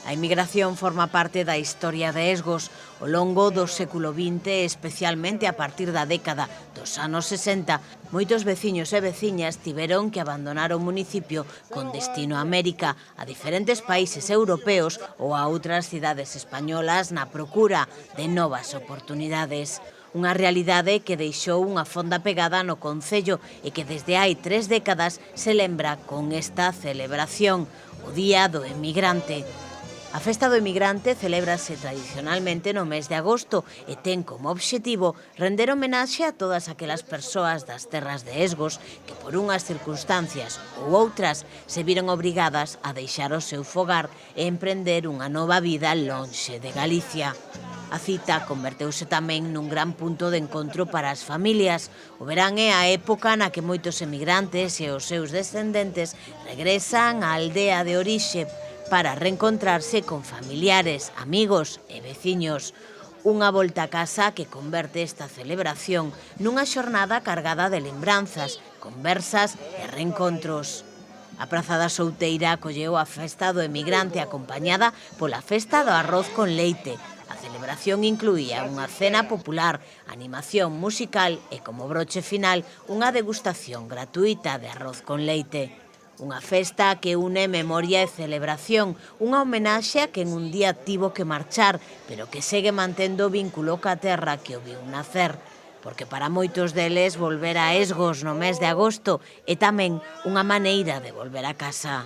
A emigración forma parte da historia de Esgos ao longo do século XX, especialmente a partir da década dos anos 60. Moitos veciños e veciñas tiveron que abandonar o municipio con destino a América, a diferentes países europeos ou a outras cidades españolas na procura de novas oportunidades. Unha realidade que deixou unha fonda pegada no concello e que desde hai 3 décadas se lembra con esta celebración, o Día do Emigrante. A Festa do Emigrante celébrase tradicionalmente no mes de agosto e ten como obxectivo render homenaxe a todas aquelas persoas das terras de Esgos que por unhas circunstancias ou outras se viron obrigadas a deixar o seu fogar e emprender unha nova vida lonxe de Galicia. A cita converteuse tamén nun gran punto de encontro para as familias. O verán é a época na que moitos emigrantes e os seus descendentes regresan á aldea de orixe para reencontrarse con familiares, amigos e veciños. Unha volta a casa que converte esta celebración nunha xornada cargada de lembranzas, conversas e reencontros. A Praza da Souteira acolleu a Festa do Emigrante acompañada pola Festa do Arroz con Leite. A celebración incluía unha cena popular, animación musical e, como broche final, unha degustación gratuita de arroz con leite. Unha festa que une memoria e celebración, unha homenaxe a quen un día tivo que marchar, pero que segue mantendo o vínculo ca terra que o viu nacer. Porque para moitos deles volver a Esgos no mes de agosto é tamén unha maneira de volver a casa.